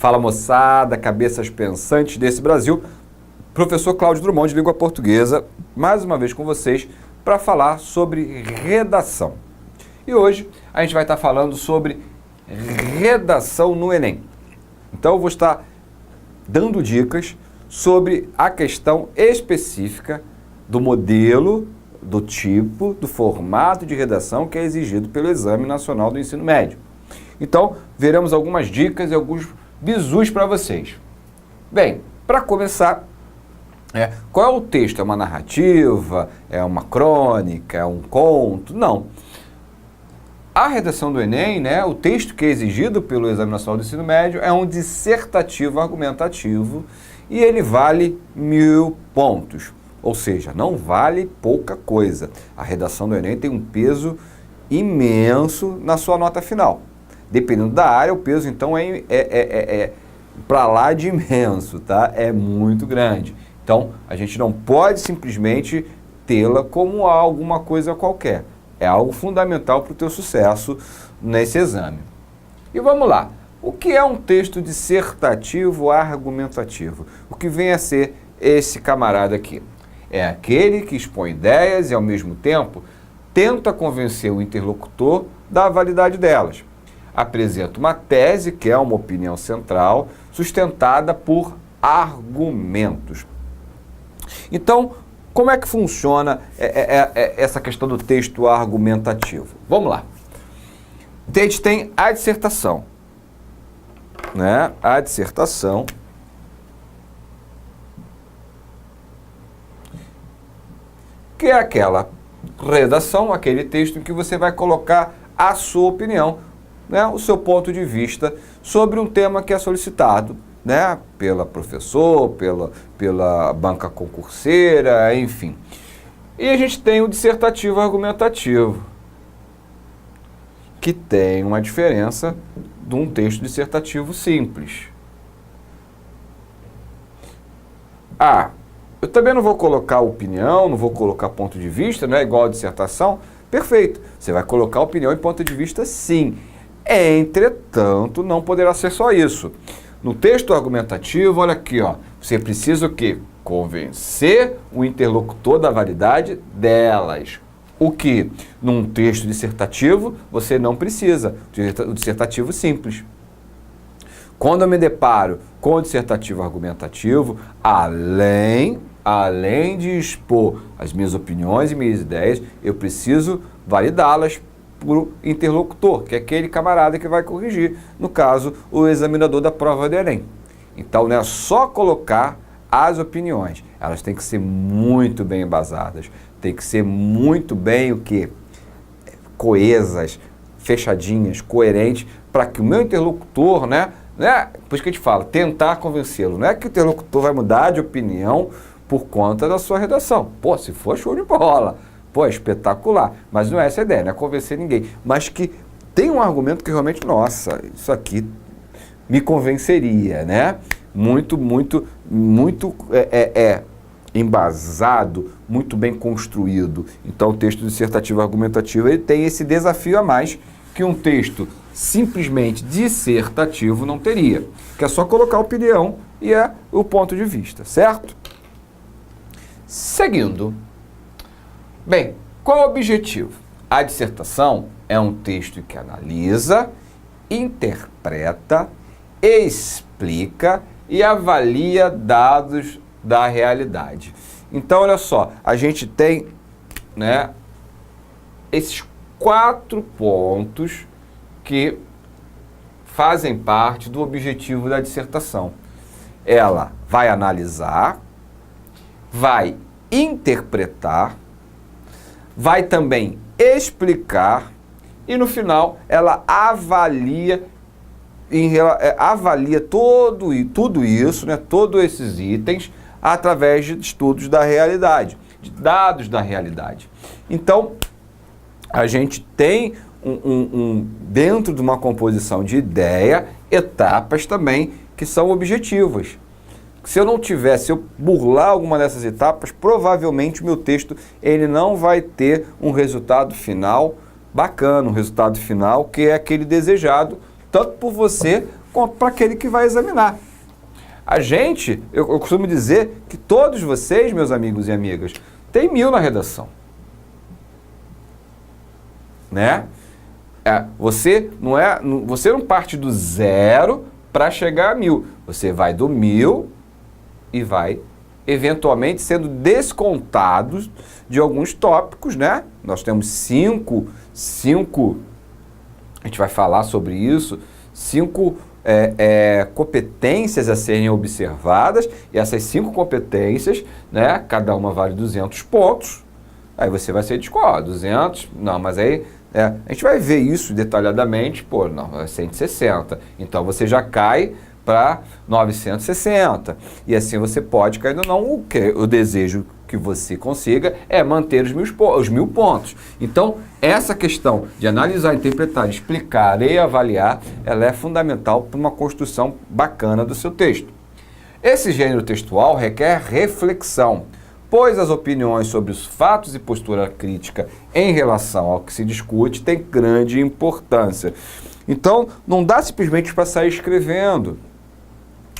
Fala moçada, cabeças pensantes desse Brasil, professor Cláudio Drummond de Língua Portuguesa, mais uma vez com vocês para falar sobre redação. E hoje a gente vai estar falando sobre redação no Enem. Então eu vou estar dando dicas sobre a questão específica do modelo, do tipo, do formato de redação que é exigido pelo Exame Nacional do Ensino Médio. Então, veremos algumas dicas e alguns bizus para vocês. Bem, para começar, qual é o texto? É uma narrativa? É uma crônica? É um conto? Não. A redação do Enem, o texto que é exigido pelo Exame Nacional do Ensino Médio é um dissertativo argumentativo e ele vale 1000 pontos. Ou seja, não vale pouca coisa. A redação do Enem tem um peso imenso na sua nota final. Dependendo da área, o peso então é para lá de imenso, tá? É muito grande. Então, a gente não pode simplesmente tê-la como alguma coisa qualquer. É algo fundamental para o teu sucesso nesse exame. E vamos lá. O que é um texto dissertativo argumentativo? O que vem a ser esse camarada aqui? É aquele que expõe ideias e, ao mesmo tempo, tenta convencer o interlocutor da validade delas. Apresenta uma tese, que é uma opinião central, sustentada por argumentos. Então, como é que funciona essa questão do texto argumentativo? Vamos lá. A gente tem a dissertação. A dissertação que é aquela redação, aquele texto em que você vai colocar a sua opinião, o seu ponto de vista sobre um tema que é solicitado, pela professor, pela banca concurseira, enfim. E a gente tem o dissertativo argumentativo, que tem uma diferença de um texto dissertativo simples. Eu também não vou colocar opinião, não vou colocar ponto de vista, igual a dissertação. Perfeito, você vai colocar opinião e ponto de vista sim. Entretanto, não poderá ser só isso. No texto argumentativo, olha aqui, você precisa o quê? Convencer o interlocutor da validade delas. O que num texto dissertativo você não precisa, o dissertativo simples. Quando eu me deparo com o dissertativo argumentativo, além de expor as minhas opiniões e minhas ideias, eu preciso validá-las para o interlocutor, que é aquele camarada que vai corrigir, no caso, o examinador da prova do Enem. Então, não é só colocar as opiniões, elas têm que ser muito bem embasadas, têm que ser muito bem coesas, fechadinhas, coerentes, para que o meu interlocutor, por isso que a gente fala, tentar convencê-lo, não é que o interlocutor vai mudar de opinião por conta da sua redação. Se for, show de bola. É espetacular, mas não é essa a ideia, não é convencer ninguém, mas que tem um argumento que realmente, nossa, isso aqui me convenceria, muito embasado, muito bem construído. Então o texto dissertativo argumentativo ele tem esse desafio a mais que um texto simplesmente dissertativo não teria, que é só colocar a opinião e o ponto de vista, certo? Seguindo. Bem, qual é o objetivo? A dissertação é um texto que analisa, interpreta, explica e avalia dados da realidade. Então, olha só, a gente tem esses 4 pontos que fazem parte do objetivo da dissertação. Ela vai analisar, vai interpretar, vai também explicar e no final ela avalia tudo isso, todos esses itens através de estudos da realidade, de dados da realidade. Então, a gente tem dentro de uma composição de ideia, etapas também que são objetivas. Se eu burlar alguma dessas etapas, provavelmente o meu texto ele não vai ter um resultado final bacana, um resultado final que é aquele desejado, tanto por você quanto para aquele que vai examinar. Eu costumo dizer que todos vocês, meus amigos e amigas, têm 1000 na redação. Né? Você não parte do 0 para chegar a 1000. Você vai do 1000 e vai, eventualmente, sendo descontados de alguns tópicos, né? Nós temos 5, a gente vai falar sobre isso, 5 competências a serem observadas, e essas 5 competências, né, cada uma vale 200 pontos, aí você vai ser descontado, 200, não, mas aí a gente vai ver isso detalhadamente, não, é 160, então você já cai para 960, e assim você pode cair no não, o desejo que você consiga é manter os 1000 pontos. Então, essa questão de analisar, interpretar, explicar e avaliar, ela é fundamental para uma construção bacana do seu texto. Esse gênero textual requer reflexão, pois as opiniões sobre os fatos e postura crítica em relação ao que se discute têm grande importância. Então, não dá simplesmente para sair escrevendo.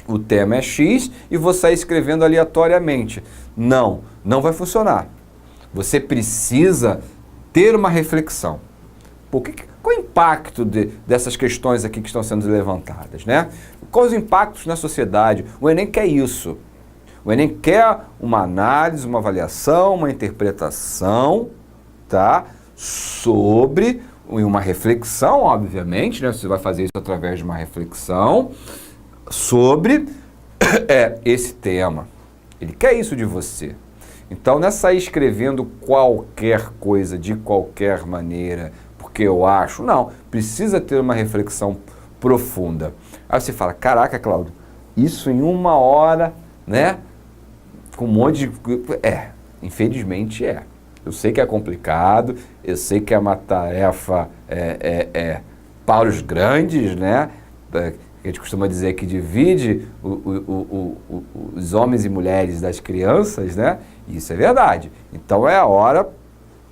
O tema é X e vou sair escrevendo aleatoriamente. Não vai funcionar. Você precisa ter uma reflexão. Qual o impacto dessas questões aqui que estão sendo levantadas, né? Quais os impactos na sociedade? O Enem quer isso. O Enem quer uma análise, uma avaliação, uma interpretação, tá? Sobre uma reflexão, obviamente, né? Você vai fazer isso através de uma reflexão sobre esse tema. Ele quer isso de você. Então, não é sair escrevendo qualquer coisa, de qualquer maneira, porque eu acho. Não, precisa ter uma reflexão profunda. Aí você fala, caraca, Cláudio, isso em 1 hora, né? Com um monte de... infelizmente é. Eu sei que é complicado, eu sei que é uma tarefa para os grandes, né? A gente costuma dizer que divide os homens e mulheres das crianças, né? Isso é verdade. Então é a hora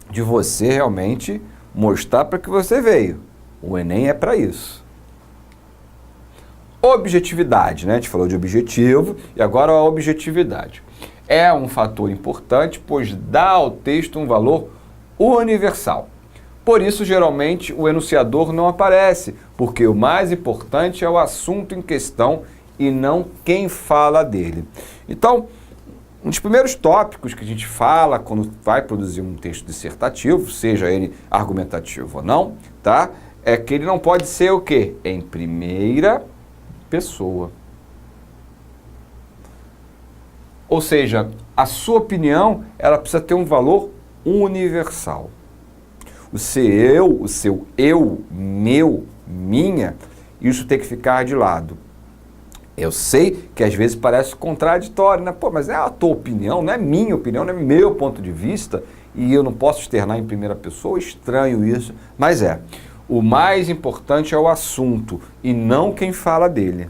de você realmente mostrar para que você veio. O Enem é para isso. Objetividade, né? A gente falou de objetivo e agora a objetividade. É um fator importante, pois dá ao texto um valor universal. Por isso, geralmente, o enunciador não aparece, porque o mais importante é o assunto em questão e não quem fala dele. Então, um dos primeiros tópicos que a gente fala quando vai produzir um texto dissertativo, seja ele argumentativo ou não, tá? É que ele não pode ser o quê? Em primeira pessoa. Ou seja, a sua opinião, ela precisa ter um valor universal. O seu eu, meu, minha, isso tem que ficar de lado. Eu sei que às vezes parece contraditório, né? Mas é a tua opinião, não é minha opinião, não é meu ponto de vista, e eu não posso externar em primeira pessoa, estranho isso, mas o mais importante é o assunto e não quem fala dele.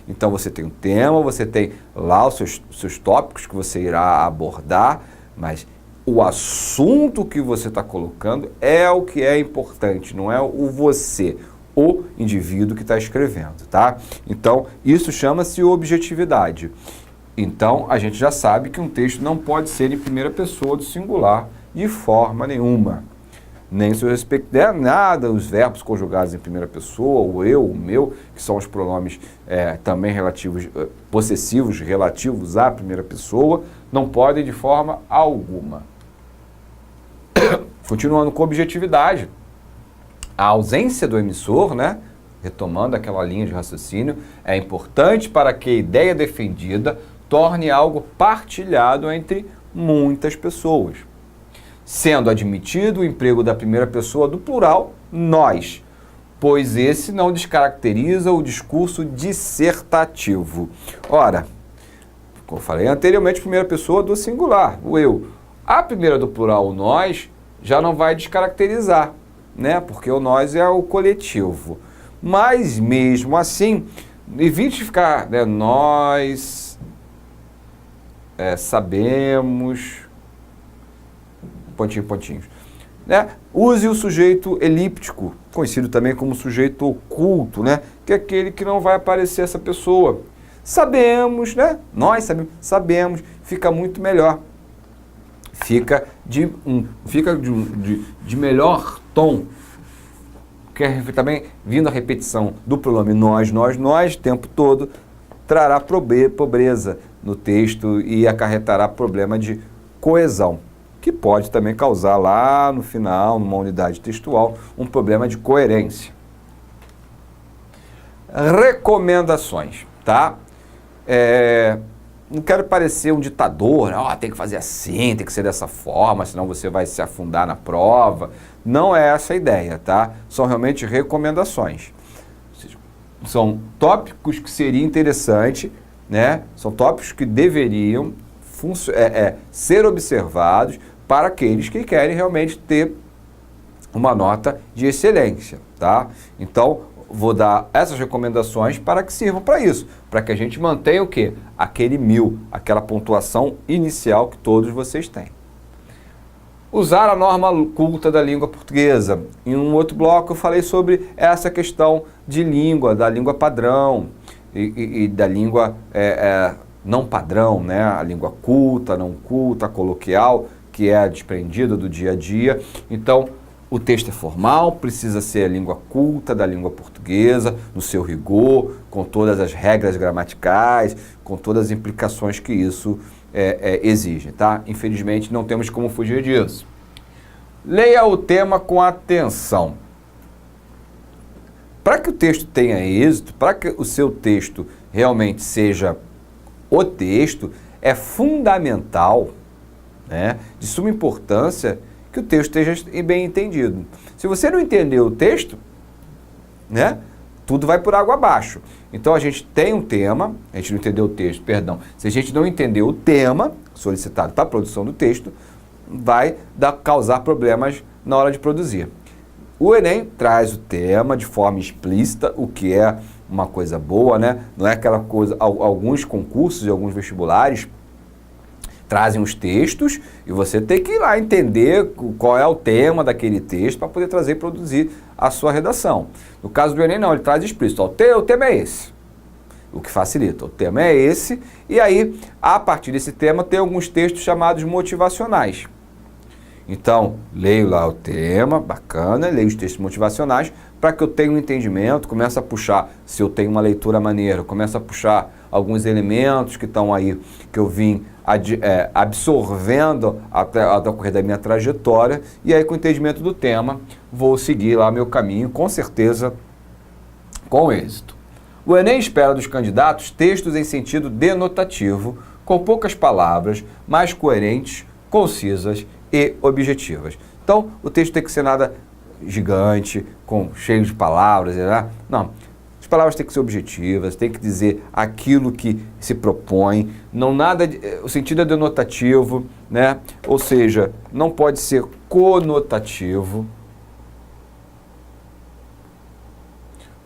Então você tem um tema, você tem lá os seus tópicos que você irá abordar, mas o assunto que você está colocando é o que é importante, não é o você, o indivíduo que está escrevendo, tá? Então, isso chama-se objetividade. Então, a gente já sabe que um texto não pode ser em primeira pessoa do singular de forma nenhuma. Nem seu respeito, nada, os verbos conjugados em primeira pessoa, o eu, o meu, que são os pronomes também relativos, possessivos relativos à primeira pessoa, não podem de forma alguma. Continuando com objetividade, a ausência do emissor, né, retomando aquela linha de raciocínio, é importante para que a ideia defendida torne algo partilhado entre muitas pessoas, sendo admitido o emprego da primeira pessoa do plural, nós, pois esse não descaracteriza o discurso dissertativo. Ora, como eu falei anteriormente, primeira pessoa do singular, o eu. A primeira do plural, o nós, já não vai descaracterizar, né? Porque o nós é o coletivo. Mas, mesmo assim, evite ficar, né, nós sabemos, pontinhos. né? Use o sujeito elíptico, conhecido também como sujeito oculto, né? Que é aquele que não vai aparecer essa pessoa. Sabemos, né? Nós sabemos, fica muito melhor. Fica de melhor tom. Que é também, vindo a repetição do pronome nós, o tempo todo, trará pobreza no texto e acarretará problema de coesão, que pode também causar lá no final, numa unidade textual, um problema de coerência. Recomendações, tá? Não quero parecer um ditador, tem que fazer assim, tem que ser dessa forma, senão você vai se afundar na prova. Não é essa a ideia, tá? São realmente recomendações. São tópicos que seria interessante, né? São tópicos que deveriam ser observados para aqueles que querem realmente ter uma nota de excelência, tá? Então, vou dar essas recomendações para que sirvam para isso, para que a gente mantenha o quê? Aquele 1000, aquela pontuação inicial que todos vocês têm. Usar a norma culta da língua portuguesa. Em um outro bloco eu falei sobre essa questão de língua, da língua padrão e da língua não padrão, né? A língua culta, não culta, coloquial, que é desprendida do dia a dia. Então, o texto é formal, precisa ser a língua culta da língua portuguesa, no seu rigor, com todas as regras gramaticais, com todas as implicações que isso exige, tá? Infelizmente, não temos como fugir disso. Leia o tema com atenção. Para que o texto tenha êxito, para que o seu texto realmente seja o texto, é fundamental, né, de suma importância, que o texto esteja bem entendido. Se você não entender o texto, né, tudo vai por água abaixo. Então a gente tem um tema, a gente não entendeu o texto, perdão. Se a gente não entender o tema solicitado para a produção do texto, vai causar problemas na hora de produzir. O Enem traz o tema de forma explícita, o que é uma coisa boa, né? Não é aquela coisa, alguns concursos e alguns vestibulares trazem os textos e você tem que ir lá entender qual é o tema daquele texto para poder trazer e produzir a sua redação. No caso do Enem, não, ele traz explícito. O tema é esse, o que facilita. O tema é esse e aí, a partir desse tema, tem alguns textos chamados motivacionais. Então, leio lá o tema, bacana, leio os textos motivacionais para que eu tenha um entendimento, começo a puxar, se eu tenho uma leitura maneira, começo a puxar alguns elementos que estão aí, que eu vim absorvendo ao decorrer da minha trajetória, e aí com o entendimento do tema, vou seguir lá meu caminho, com certeza, com êxito. O Enem espera dos candidatos textos em sentido denotativo, com poucas palavras, mais coerentes, concisas e objetivas. Então, o texto tem que ser nada gigante, cheio de palavras, né? Não. As palavras têm que ser objetivas, tem que dizer aquilo que se propõe, o sentido é denotativo, né? Ou seja, não pode ser conotativo.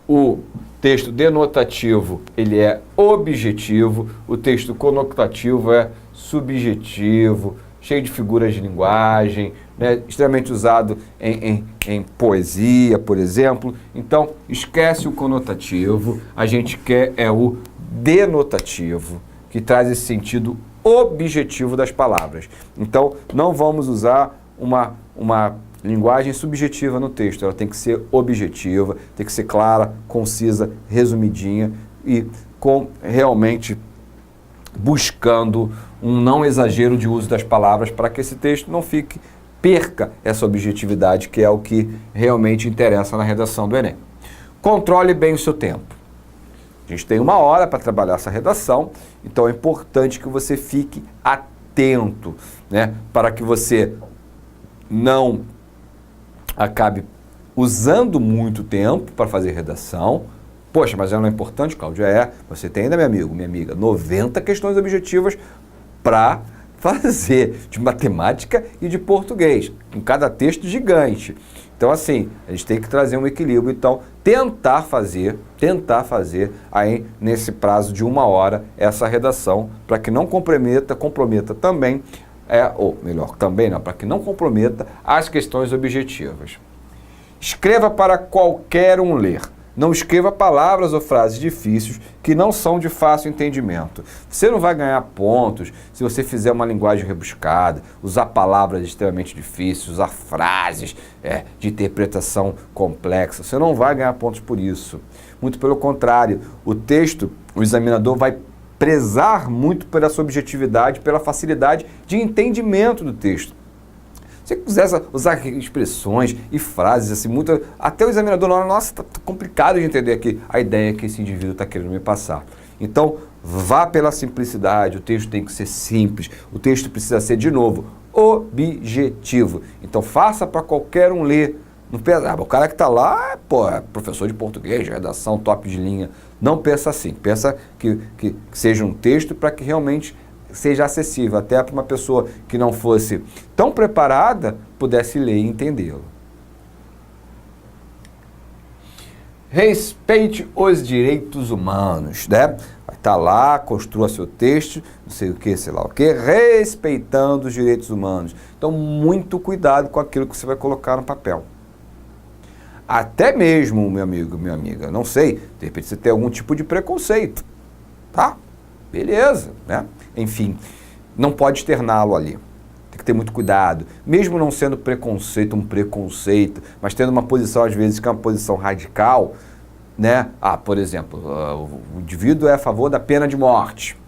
O texto denotativo, ele é objetivo, o texto conotativo é subjetivo, cheio de figuras de linguagem, né, extremamente usado em poesia, por exemplo. Então, esquece o conotativo, a gente quer o denotativo, que traz esse sentido objetivo das palavras. Então, não vamos usar uma linguagem subjetiva no texto, ela tem que ser objetiva, tem que ser clara, concisa, resumidinha e realmente buscando um não exagero de uso das palavras para que esse texto não perca essa objetividade, que é o que realmente interessa na redação do Enem. Controle bem o seu tempo. A gente tem 1 hora para trabalhar essa redação, então é importante que você fique atento, né, para que você não acabe usando muito tempo para fazer redação. Poxa, mas não é importante, Cláudio? Você tem ainda, meu amigo, minha amiga, 90 questões objetivas para fazer, de matemática e de português, com cada texto gigante. Então, assim, a gente tem que trazer um equilíbrio. Então, tentar fazer aí, nesse prazo de 1 hora, essa redação, para que não comprometa também ou melhor, também não, para que não comprometa as questões objetivas. Escreva para qualquer um ler. Não escreva palavras ou frases difíceis que não são de fácil entendimento. Você não vai ganhar pontos se você fizer uma linguagem rebuscada, usar palavras extremamente difíceis, usar frases de interpretação complexa. Você não vai ganhar pontos por isso. Muito pelo contrário, o texto, o examinador vai prezar muito pela sua objetividade, pela facilidade de entendimento do texto. Se você quiser usar expressões e frases assim, até o examinador, nossa, está complicado de entender aqui a ideia que esse indivíduo está querendo me passar. Então, vá pela simplicidade, o texto tem que ser simples, o texto precisa ser, de novo, objetivo. Então, faça para qualquer um ler. Não pensa, o cara que está lá, é professor de português, redação, top de linha. Não pensa assim, pensa que seja um texto para que realmente seja acessível, até para uma pessoa que não fosse tão preparada, pudesse ler e entendê-lo. Respeite os direitos humanos, né? Vai estar lá, construa seu texto, não sei o que, sei lá o que, respeitando os direitos humanos. Então, muito cuidado com aquilo que você vai colocar no papel. Até mesmo, meu amigo, minha amiga, não sei, de repente você tem algum tipo de preconceito, tá? Beleza, né? Enfim, não pode externá-lo ali. Tem que ter muito cuidado. Mesmo não sendo um preconceito, mas tendo uma posição, às vezes, que é uma posição radical, né? Por exemplo, o indivíduo é a favor da pena de morte,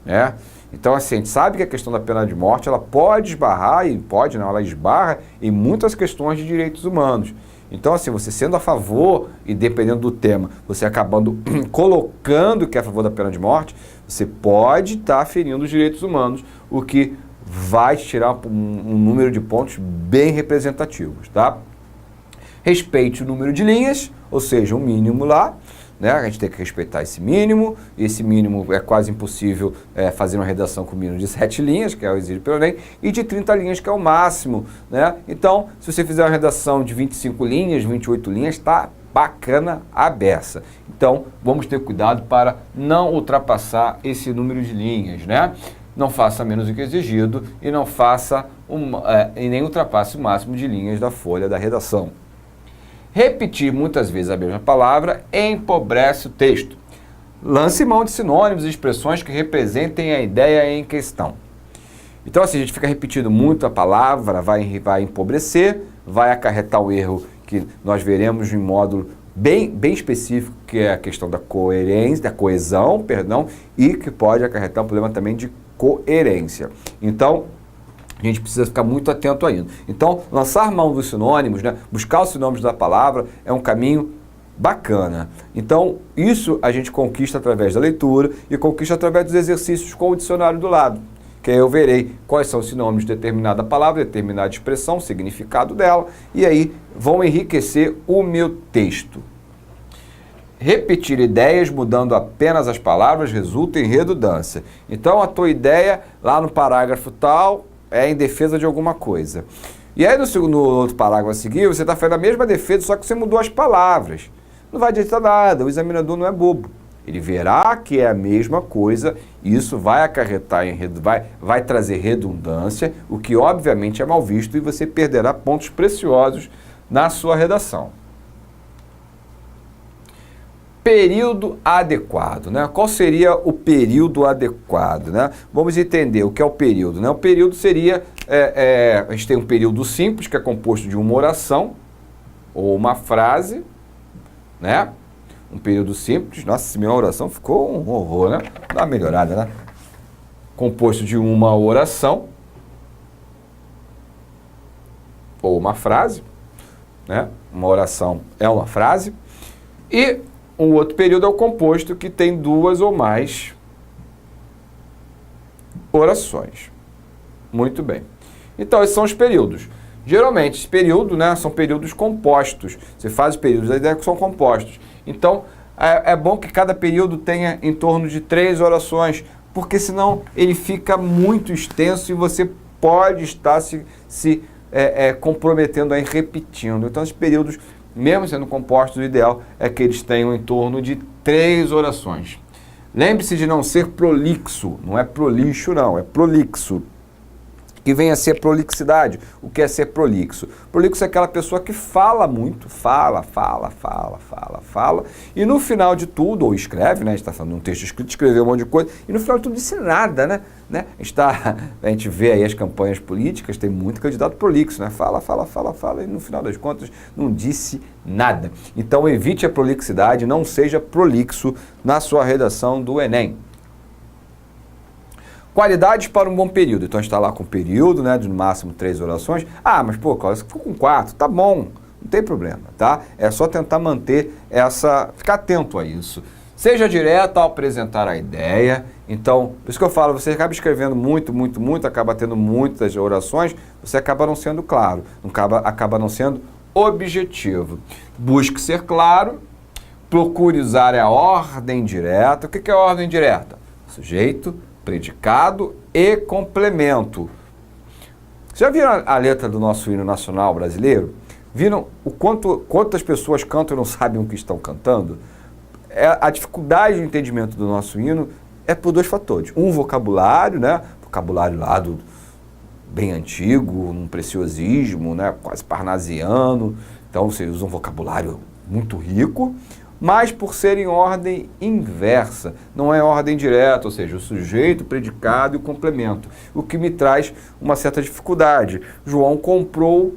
né? Então, assim, a gente sabe que a questão da pena de morte, ela pode esbarrar, ela esbarra em muitas questões de direitos humanos. Então, assim, você sendo a favor, e dependendo do tema, você acabando colocando que é a favor da pena de morte, você pode estar ferindo os direitos humanos, o que vai te tirar um número de pontos bem representativos, tá? Respeite o número de linhas, ou seja, o mínimo lá, né? A gente tem que respeitar esse mínimo é quase impossível fazer uma redação com mínimo de 7 linhas, que é o exigido pelo Enem, e de 30 linhas, que é o máximo, né? Então, se você fizer uma redação de 25 linhas, 28 linhas, tá bacana a beça. Então, vamos ter cuidado para não ultrapassar esse número de linhas, né? Não faça menos do que exigido e não faça e nem ultrapasse o máximo de linhas da folha da redação. Repetir muitas vezes a mesma palavra empobrece o texto. Lance mão de sinônimos e expressões que representem a ideia em questão. Então, assim, a gente fica repetindo muito a palavra, vai empobrecer, vai acarretar o erro que nós veremos em módulo bem específico, que é a questão da coerência, da coesão, e que pode acarretar um problema também de coerência. Então, a gente precisa ficar muito atento ainda. Então, lançar mão dos sinônimos, né? Buscar os sinônimos da palavra é um caminho bacana. Então, isso a gente conquista através da leitura e conquista através dos exercícios com o dicionário do lado, que aí eu verei quais são os sinônimos de determinada palavra, determinada expressão, o significado dela, e aí vão enriquecer o meu texto. Repetir ideias mudando apenas as palavras resulta em redundância. Então, a tua ideia lá no parágrafo tal é em defesa de alguma coisa. E aí no outro parágrafo a seguir, você está fazendo a mesma defesa, só que você mudou as palavras. Não vai adiantar nada, o examinador não é bobo. Ele verá que é a mesma coisa, e isso vai acarretar, vai trazer redundância, o que obviamente é mal visto, e você perderá pontos preciosos na sua redação. Período adequado, né? Qual seria o período adequado, né? Vamos entender o que é o período, né? O período seria, a gente tem um período simples, que é composto de uma oração ou uma frase, né? Um período simples, nossa, minha oração ficou um horror, né? Dá uma melhorada, né? Composto de uma oração ou uma frase, né? Uma oração é uma frase, e um outro período é o composto que tem 2 ou mais orações. Muito bem. Então, esses são os períodos. Geralmente, esse período, né, são períodos compostos. Você faz os períodos, a ideia é que são compostos. Então, é bom que cada período tenha em torno de 3 orações, porque senão ele fica muito extenso e você pode estar se comprometendo aí, repetindo. Então, esses períodos, mesmo sendo compostos, o ideal é que eles tenham em torno de 3 orações. Lembre-se de não ser prolixo, não é prolixo não, é prolixo. que vem a ser prolixidade. O que é ser prolixo? Prolixo é aquela pessoa que fala muito, fala, e no final de tudo, ou escreve, né? A gente está falando de um texto escrito, escreveu um monte de coisa, e no final de tudo disse nada, né? A gente vê aí as campanhas políticas, tem muito candidato prolixo, né? Fala, e no final das contas não disse nada. Então evite a prolixidade, não seja prolixo na sua redação do Enem. Qualidades para um bom período. Então a gente está lá com período, né, de no máximo 3 orações. Ah, mas pô, Cláudio, você ficou com 4, tá bom, não tem problema, tá? É só tentar manter ficar atento a isso. Seja direto ao apresentar a ideia. Então, por isso que eu falo, você acaba escrevendo muito, acaba tendo muitas orações, você acaba não sendo claro, acaba não sendo objetivo. Busque ser claro, procure usar a ordem direta. O que é a ordem direta? Sujeito, predicado e complemento. Já viram a letra do nosso hino nacional brasileiro? Viram quantas pessoas cantam e não sabem o que estão cantando? A dificuldade de entendimento do nosso hino é por 2 fatores. Um, vocabulário, né? Vocabulário lá bem antigo, um preciosismo, né? Quase parnasiano. Então, você usa um vocabulário muito rico, mas por ser em ordem inversa, não é ordem direta, ou seja, o sujeito, o predicado e o complemento, o que me traz uma certa dificuldade. João comprou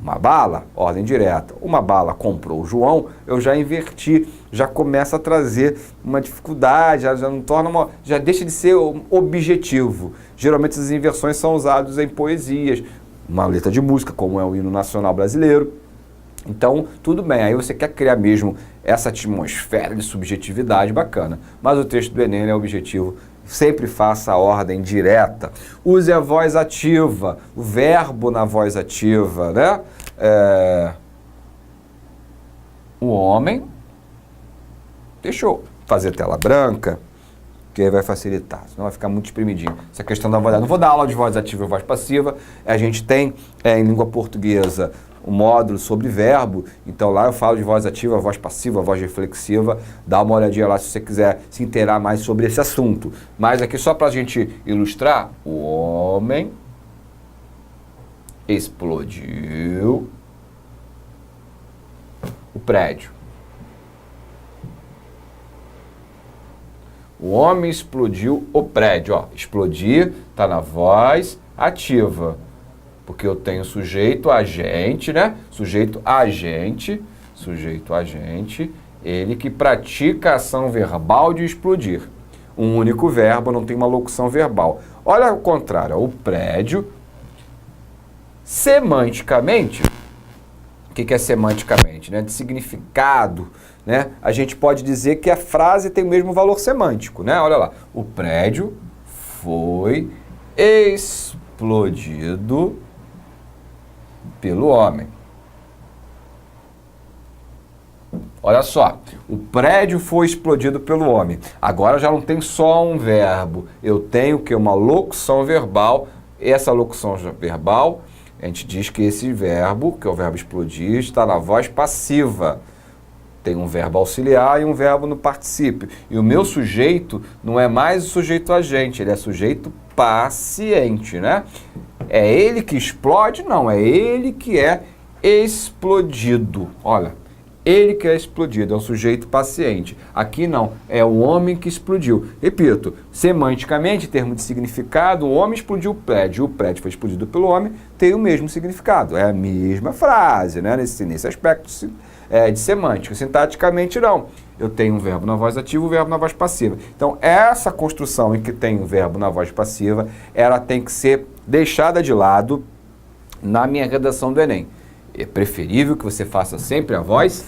uma bala, ordem direta. Uma bala comprou o João, eu já inverti, já começa a trazer uma dificuldade, já não torna já deixa de ser objetivo. Geralmente essas inversões são usadas em poesias, uma letra de música, como é o hino nacional brasileiro. Então, tudo bem, aí você quer criar mesmo essa atmosfera de subjetividade bacana, mas o texto do Enem é objetivo, sempre faça a ordem direta. Use a voz ativa, o verbo na voz ativa, né? O homem, deixa eu fazer tela branca, que aí vai facilitar, senão vai ficar muito espremidinho. Essa questão da voz, não vou dar aula de voz ativa e voz passiva, a gente tem em língua portuguesa um módulo sobre verbo, então lá eu falo de voz ativa, voz passiva, voz reflexiva, dá uma olhadinha lá se você quiser se inteirar mais sobre esse assunto. Mas aqui só para a gente ilustrar, o homem explodiu o prédio. O homem explodiu o prédio, ó, explodir está na voz ativa. Porque eu tenho sujeito, agente, né? Sujeito, agente, ele que pratica a ação verbal de explodir. Um único verbo, não tem uma locução verbal. Olha o contrário, ó, o prédio, semanticamente, o que é semanticamente? Né? De significado, né? A gente pode dizer que a frase tem o mesmo valor semântico, né? Olha lá, o prédio foi explodido pelo homem. Olha só, o prédio foi explodido pelo homem. Agora já não tem só um verbo, eu tenho que uma locução verbal. Essa locução verbal, a gente diz que esse verbo, que é o verbo explodir, está na voz passiva. Tem um verbo auxiliar e um verbo no particípio. E o meu sujeito não é mais o sujeito agente, ele é sujeito paciente, né? É ele que explode? Não, é ele que é explodido. Olha, ele que é explodido, é um sujeito paciente. Aqui não, é o homem que explodiu. Repito, semanticamente, em termos de significado, o homem explodiu o prédio foi explodido pelo homem, tem o mesmo significado. É a mesma frase, né? Nesse aspecto de semântica. Sintaticamente, não. Eu tenho um verbo na voz ativa e um verbo na voz passiva. Então, essa construção em que tem um verbo na voz passiva, ela tem que ser deixada de lado na minha redação do Enem. É preferível que você faça sempre a voz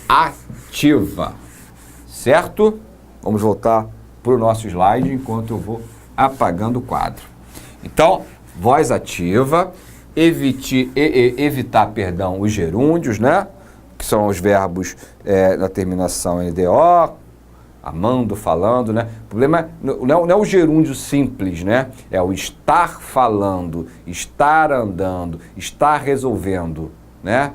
ativa, certo? Vamos voltar para o nosso slide enquanto eu vou apagando o quadro. Então, voz ativa, evitar, os gerúndios, né? Que são os verbos na terminação NDO, amando, falando, né? O problema não é o gerúndio simples, né? É o estar falando, estar andando, estar resolvendo, né?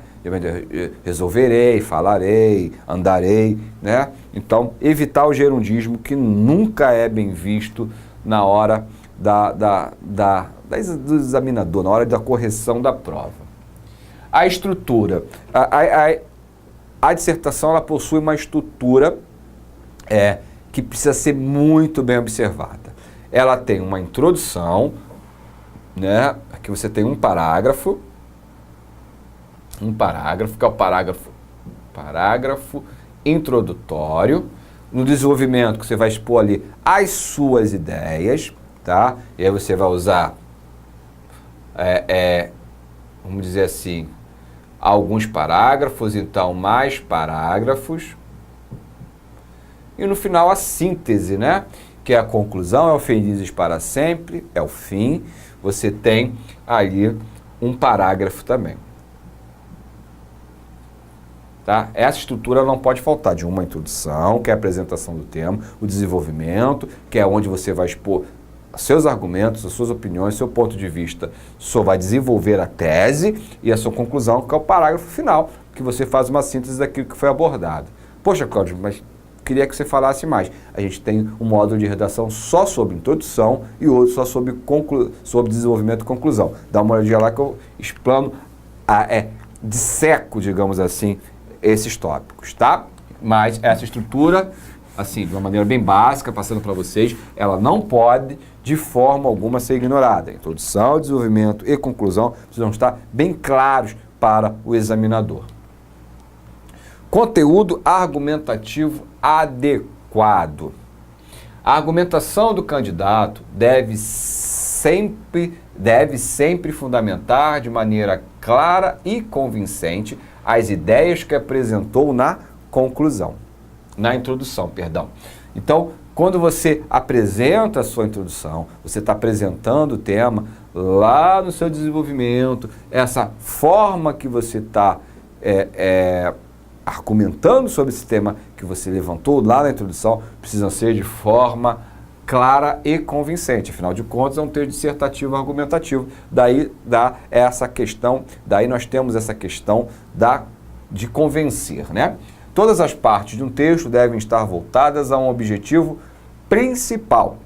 Resolverei, falarei, andarei, né? Então, evitar o gerundismo, que nunca é bem visto na hora do examinador, na hora da correção da prova. A estrutura. A dissertação ela possui uma estrutura que precisa ser muito bem observada. Ela tem uma introdução, né? Aqui você tem um parágrafo que é o parágrafo introdutório. No desenvolvimento, que você vai expor ali as suas ideias, tá? E aí você vai usar, vamos dizer assim, alguns parágrafos, então mais parágrafos. E no final a síntese, né? Que é a conclusão, é o felizes para sempre, é o fim. Você tem ali um parágrafo também. Tá? Essa estrutura não pode faltar de uma introdução, que é a apresentação do tema, o desenvolvimento, que é onde você vai expor seus argumentos, as suas opiniões, seu ponto de vista, só vai desenvolver a tese e a sua conclusão, que é o parágrafo final, que você faz uma síntese daquilo que foi abordado. Poxa, Cláudio, mas queria que você falasse mais. A gente tem um módulo de redação só sobre introdução e outro só sobre desenvolvimento e conclusão. Dá uma olhadinha lá que eu explano, disseco, digamos assim, esses tópicos, tá? Mas essa estrutura, assim, de uma maneira bem básica, passando para vocês, ela não pode, de forma alguma, ser ignorada. Introdução, desenvolvimento e conclusão precisam estar bem claros para o examinador. Conteúdo argumentativo adequado. A argumentação do candidato deve sempre fundamentar de maneira clara e convincente as ideias que apresentou na introdução. Então, quando você apresenta a sua introdução, você está apresentando o tema lá no seu desenvolvimento, essa forma que você está argumentando sobre esse tema que você levantou lá na introdução, precisa ser de forma clara e convincente. Afinal de contas, é um texto dissertativo argumentativo. Daí nós temos essa questão de convencer, né? Todas as partes de um texto devem estar voltadas a um objetivo principal: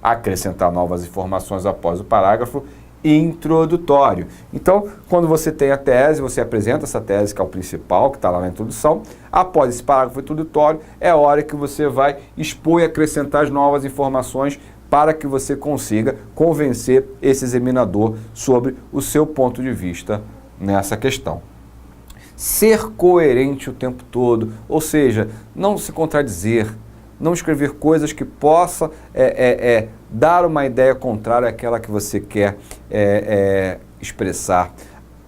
acrescentar novas informações após o parágrafo introdutório. Então, quando você tem a tese, você apresenta essa tese, que é o principal, que está lá na introdução. Após esse parágrafo introdutório, é a hora que você vai expor e acrescentar as novas informações para que você consiga convencer esse examinador sobre o seu ponto de vista nessa questão. Ser coerente o tempo todo, ou seja, não se contradizer, não escrever coisas que possa dar uma ideia contrária àquela que você quer expressar.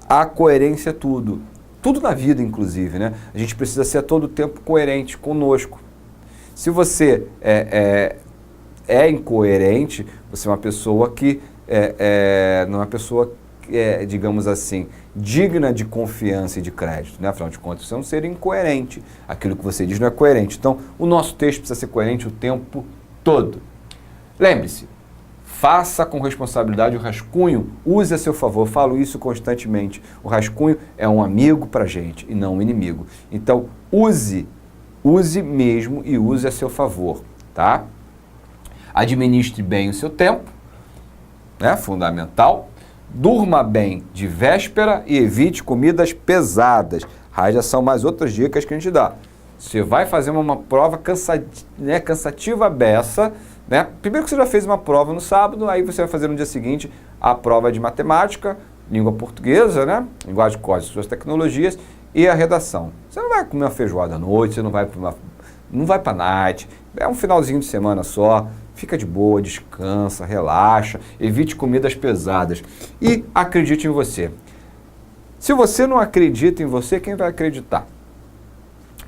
A coerência é tudo. Tudo na vida, inclusive, né? A gente precisa ser a todo tempo coerente conosco. Se você é incoerente, você é uma pessoa que não é uma pessoa, digamos assim, digna de confiança e de crédito, né? Afinal de contas, você é um ser incoerente. Aquilo que você diz não é coerente. Então, o nosso texto precisa ser coerente o tempo todo. Lembre-se, faça com responsabilidade o rascunho, use a seu favor. Eu falo isso constantemente. O rascunho é um amigo para a gente e não um inimigo. Então, use mesmo e use a seu favor, tá? Administre bem o seu tempo, né? Fundamental. Durma bem de véspera e evite comidas pesadas. Aí já são mais outras dicas que a gente dá. Você vai fazer uma prova cansativa beça, né? Primeiro que você já fez uma prova no sábado, aí você vai fazer no dia seguinte a prova de matemática, língua portuguesa, né? Linguagem de códigos, suas tecnologias e a redação. Você não vai comer uma feijoada à noite, você não vai para night, é um finalzinho de semana só. Fica de boa, descansa, relaxa, evite comidas pesadas e acredite em você. Se você não acredita em você, quem vai acreditar?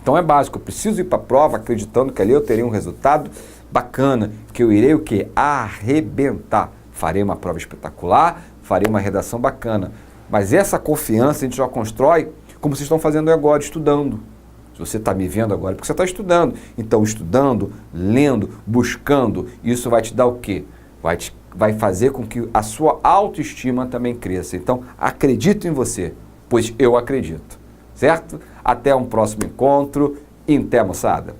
Então é básico, eu preciso ir para a prova acreditando que ali eu terei um resultado bacana, que eu irei o quê? Arrebentar. Farei uma prova espetacular, farei uma redação bacana. Mas essa confiança a gente já constrói como vocês estão fazendo agora, estudando. Se você está me vendo agora, porque você está estudando. Então, estudando, lendo, buscando, isso vai te dar o quê? Vai fazer com que a sua autoestima também cresça. Então, acredito em você, pois eu acredito. Certo? Até um próximo encontro. Até, moçada!